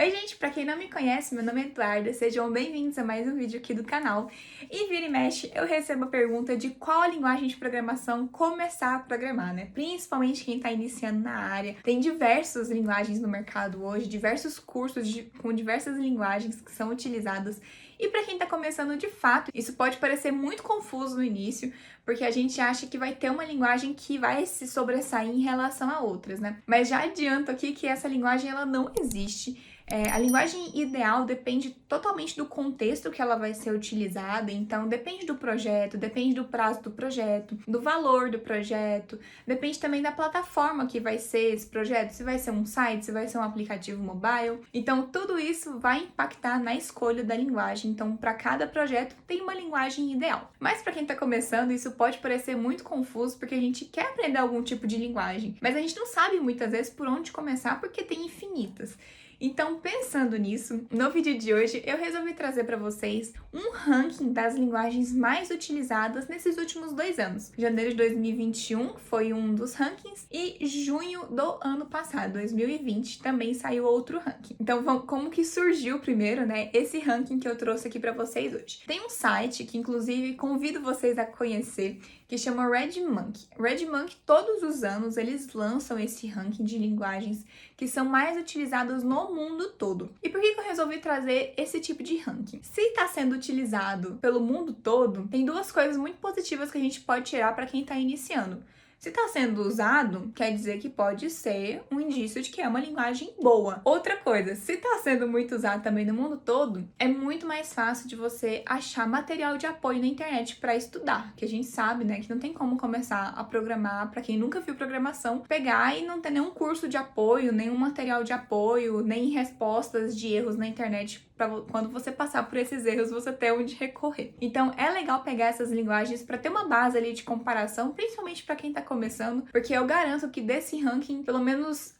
Oi gente, pra quem não me conhece, meu nome é Eduarda, sejam bem-vindos a mais um vídeo aqui do canal. E vira e mexe, eu recebo a pergunta de qual linguagem de programação começar a programar, né? Principalmente quem tá iniciando na área. Tem diversas linguagens no mercado hoje, diversos cursos com diversas linguagens que são utilizadas. E para quem tá começando de fato, isso pode parecer muito confuso no início, porque a gente acha que vai ter uma linguagem que vai se sobressair em relação a outras, né? Mas já adianto aqui que essa linguagem ela não existe. A linguagem ideal depende totalmente do contexto que ela vai ser utilizada, então depende do projeto, depende do prazo do projeto, do valor do projeto, depende também da plataforma que vai ser esse projeto, se vai ser um site, se vai ser um aplicativo mobile. Então tudo isso vai impactar na escolha da linguagem, então para cada projeto tem uma linguagem ideal. Mas para quem está começando, isso pode parecer muito confuso porque a gente quer aprender algum tipo de linguagem, mas a gente não sabe muitas vezes por onde começar porque tem infinitas. Então, pensando nisso, no vídeo de hoje eu resolvi trazer para vocês um ranking das linguagens mais utilizadas nesses últimos 2 anos. Janeiro de 2021 foi um dos rankings e junho do ano passado, 2020, também saiu outro ranking. Então, como que surgiu primeiro, né, esse ranking que eu trouxe aqui para vocês hoje? Tem um site que, inclusive, convido vocês a conhecer, que chama RedMonkey. RedMonkey, todos os anos, eles lançam esse ranking de linguagens que são mais utilizadas no mundo todo. E por que eu resolvi trazer esse tipo de ranking? Se está sendo utilizado pelo mundo todo, tem duas coisas muito positivas que a gente pode tirar para quem está iniciando. Se está sendo usado, quer dizer que pode ser um indício de que é uma linguagem boa. Outra coisa, se está sendo muito usado também no mundo todo, é muito mais fácil de você achar material de apoio na internet para estudar, que a gente sabe, né, que não tem como começar a programar, para quem nunca viu programação, pegar e não ter nenhum curso de apoio, nenhum material de apoio, nem respostas de erros na internet para quando você passar por esses erros você ter onde recorrer. Então é legal pegar essas linguagens para ter uma base ali de comparação, principalmente para quem está começando, porque eu garanto que desse ranking, pelo menos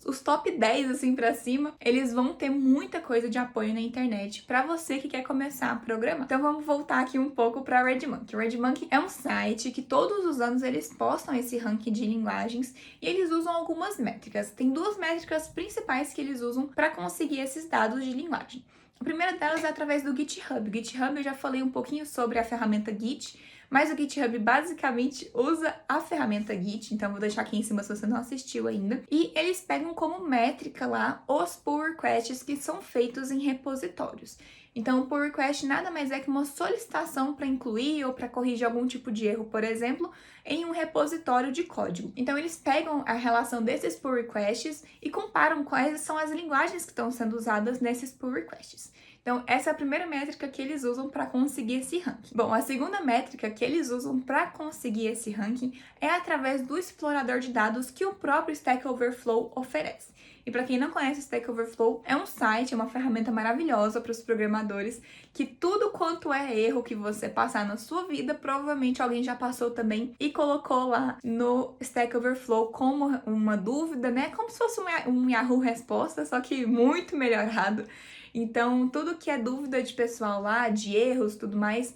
os top 10 assim para cima, eles vão ter muita coisa de apoio na internet para você que quer começar a programar. Então vamos voltar aqui um pouco para RedMonkey. RedMonkey é um site que todos os anos eles postam esse ranking de linguagens e eles usam algumas métricas. Tem duas métricas principais que eles usam para conseguir esses dados de linguagem. A primeira delas é através do GitHub. O GitHub eu já falei um pouquinho sobre a ferramenta Git, mas o GitHub basicamente usa a ferramenta Git, então vou deixar aqui em cima se você não assistiu ainda. E eles pegam como métrica lá os pull requests que são feitos em repositórios. Então, o pull request nada mais é que uma solicitação para incluir ou para corrigir algum tipo de erro, por exemplo, em um repositório de código. Então, eles pegam a relação desses pull requests e comparam quais são as linguagens que estão sendo usadas nesses pull requests. Então, essa é a primeira métrica que eles usam para conseguir esse ranking. Bom, a segunda métrica que eles usam para conseguir esse ranking é através do explorador de dados que o próprio Stack Overflow oferece. E para quem não conhece o Stack Overflow, é um site, é uma ferramenta maravilhosa para os programadores, que tudo quanto é erro que você passar na sua vida, provavelmente alguém já passou também e colocou lá no Stack Overflow como uma dúvida, né? Como se fosse um Yahoo Resposta, só que muito melhorado. Então, tudo que é dúvida de pessoal lá, de erros, tudo mais,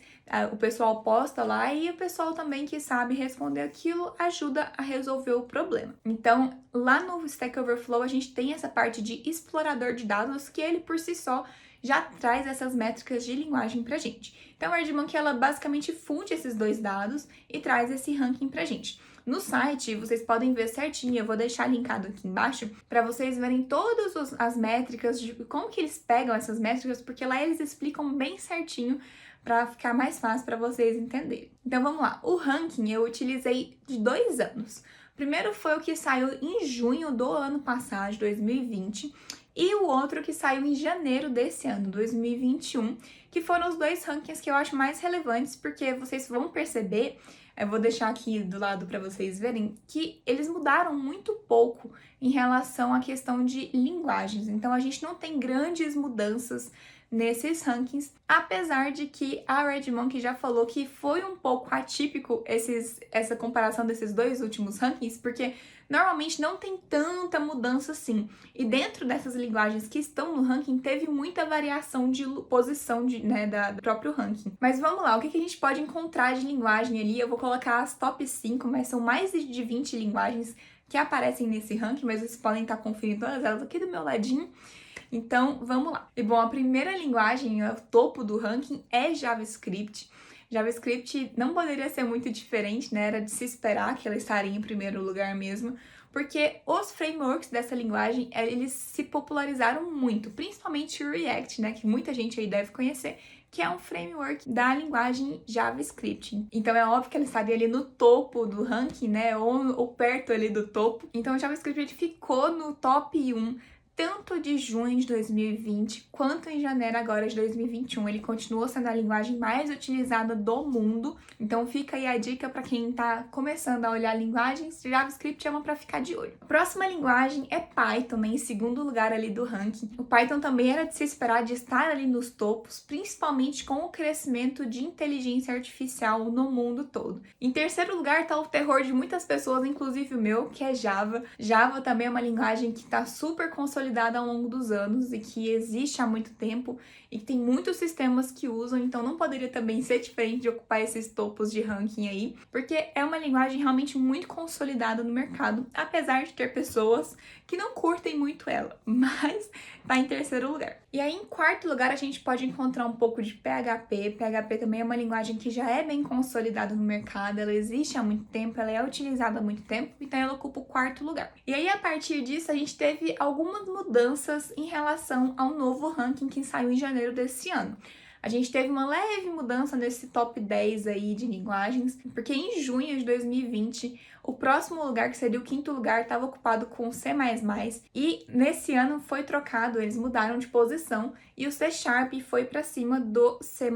o pessoal posta lá e o pessoal também que sabe responder aquilo ajuda a resolver o problema. Então, lá no Stack Overflow a gente tem essa parte de explorador de dados que ele por si só já traz essas métricas de linguagem pra gente. Então, a RedMonkey, ela basicamente funde esses dois dados e traz esse ranking pra gente. No site, vocês podem ver certinho, eu vou deixar linkado aqui embaixo, para vocês verem todas as métricas, de como que eles pegam essas métricas, porque lá eles explicam bem certinho para ficar mais fácil para vocês entenderem. Então vamos lá, o ranking eu utilizei de 2 anos. O primeiro foi o que saiu em junho do ano passado, de 2020, e o outro que saiu em janeiro desse ano, 2021, que foram os dois rankings que eu acho mais relevantes, porque vocês vão perceber, eu vou deixar aqui do lado para vocês verem, que eles mudaram muito pouco em relação à questão de linguagens. Então, a gente não tem grandes mudanças nesses rankings, apesar de que a RedMonkey já falou que foi um pouco atípico essa comparação desses dois últimos rankings, porque normalmente não tem tanta mudança assim. E dentro dessas linguagens que estão no ranking, teve muita variação de posição do próprio ranking. Mas vamos lá, o que a gente pode encontrar de linguagem ali? Eu vou colocar as top 5, mas são mais de 20 linguagens que aparecem nesse ranking, mas vocês podem estar conferindo todas elas aqui do meu ladinho. Então, vamos lá. E bom, a primeira linguagem, o topo do ranking é JavaScript. JavaScript não poderia ser muito diferente, né? Era de se esperar que ela estaria em primeiro lugar mesmo, porque os frameworks dessa linguagem, eles se popularizaram muito, principalmente o React, né? Que muita gente aí deve conhecer, que é um framework da linguagem JavaScript. Então é óbvio que ela estaria ali no topo do ranking, né? Ou perto ali do topo. Então o JavaScript ele ficou no top 1 tanto de junho de 2020 quanto em janeiro agora de 2021. Ele continuou sendo a linguagem mais utilizada do mundo. Então fica aí a dica para quem está começando a olhar linguagens, JavaScript é uma para ficar de olho. A próxima linguagem é Python, né, em segundo lugar ali do ranking. O Python também era de se esperar de estar ali nos topos, principalmente com o crescimento de inteligência artificial no mundo todo. Em terceiro lugar está o terror de muitas pessoas, inclusive o meu, que é Java. Java também é uma linguagem que está super consolidada ao longo dos anos e que existe há muito tempo e que tem muitos sistemas que usam, então não poderia também ser diferente de ocupar esses topos de ranking aí, porque é uma linguagem realmente muito consolidada no mercado, apesar de ter pessoas que não curtem muito ela, mas tá em terceiro lugar. E aí, em quarto lugar, a gente pode encontrar um pouco de PHP. PHP também é uma linguagem que já é bem consolidada no mercado, ela existe há muito tempo, ela é utilizada há muito tempo, então ela ocupa o quarto lugar. E aí, a partir disso, a gente teve algumas mudanças em relação ao novo ranking que saiu em janeiro desse ano. A gente teve uma leve mudança nesse top 10 aí de linguagens, porque em junho de 2020, o próximo lugar, que seria o quinto lugar, estava ocupado com C++, e nesse ano foi trocado, eles mudaram de posição, e o C# foi para cima do C++.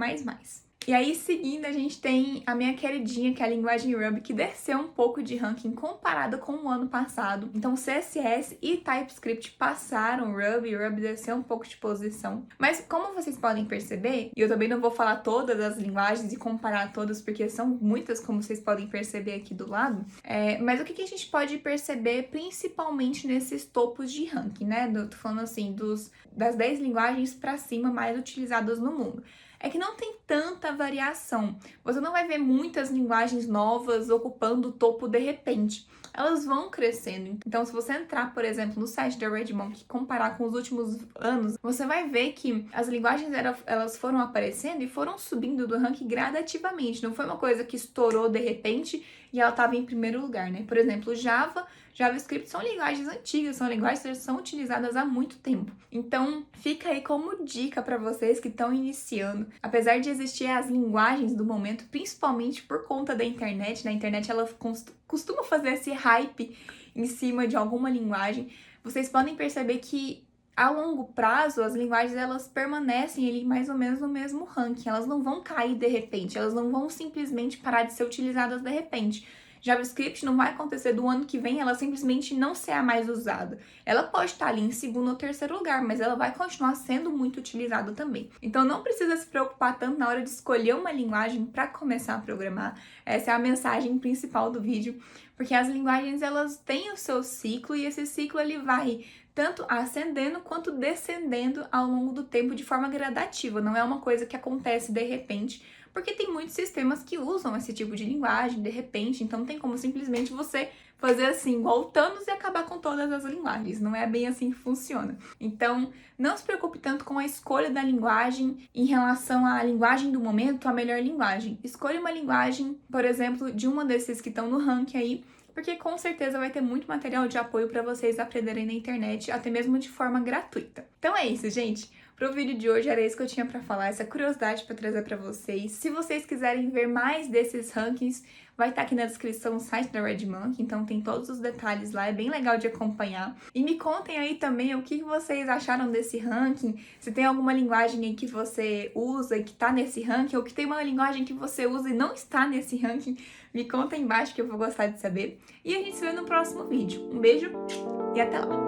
E aí, seguindo, a gente tem a minha queridinha, que é a linguagem Ruby, que desceu um pouco de ranking comparado com o ano passado. Então, CSS e TypeScript passaram Ruby desceu um pouco de posição. Mas, como vocês podem perceber, e eu também não vou falar todas as linguagens e comparar todas, porque são muitas, como vocês podem perceber aqui do lado, mas o que a gente pode perceber, principalmente nesses topos de ranking, né? Tô falando assim, das 10 linguagens para cima mais utilizadas no mundo. É que não tem tanta variação. Você não vai ver muitas linguagens novas ocupando o topo de repente. Elas vão crescendo. Então, se você entrar, por exemplo, no site da Redmonk e comparar com os últimos anos, você vai ver que as linguagens elas foram aparecendo e foram subindo do ranking gradativamente. Não foi uma coisa que estourou de repente e ela estava em primeiro lugar, né? Por exemplo, JavaScript são linguagens antigas, são linguagens que são utilizadas há muito tempo. Então, fica aí como dica para vocês que estão iniciando. Apesar de existir as linguagens do momento, principalmente por conta da internet, né? A internet ela costuma fazer esse hype em cima de alguma linguagem. Vocês podem perceber que a longo prazo, as linguagens elas permanecem ali mais ou menos no mesmo ranking. Elas não vão cair de repente, elas não vão simplesmente parar de ser utilizadas de repente. JavaScript não vai acontecer do ano que vem ela simplesmente não ser a mais usada. Ela pode estar ali em segundo ou terceiro lugar, mas ela vai continuar sendo muito utilizada também. Então não precisa se preocupar tanto na hora de escolher uma linguagem para começar a programar. Essa é a mensagem principal do vídeo, porque as linguagens elas têm o seu ciclo e esse ciclo ele vai tanto ascendendo quanto descendendo ao longo do tempo de forma gradativa. Não é uma coisa que acontece de repente, porque tem muitos sistemas que usam esse tipo de linguagem de repente, então não tem como simplesmente você fazer assim, igual o Thanos e acabar com todas as linguagens. Não é bem assim que funciona. Então, não se preocupe tanto com a escolha da linguagem em relação à linguagem do momento, a melhor linguagem. Escolha uma linguagem, por exemplo, de uma desses que estão no ranking aí, porque com certeza vai ter muito material de apoio para vocês aprenderem na internet, até mesmo de forma gratuita. Então é isso, gente. Pro vídeo de hoje era isso que eu tinha para falar, essa curiosidade para trazer para vocês. Se vocês quiserem ver mais desses rankings, vai estar aqui na descrição o site da Redmonk, então tem todos os detalhes lá, é bem legal de acompanhar. E me contem aí também o que vocês acharam desse ranking, se tem alguma linguagem aí que você usa e que tá nesse ranking, ou que tem uma linguagem que você usa e não está nesse ranking, me conta aí embaixo que eu vou gostar de saber. E a gente se vê no próximo vídeo. Um beijo e até lá!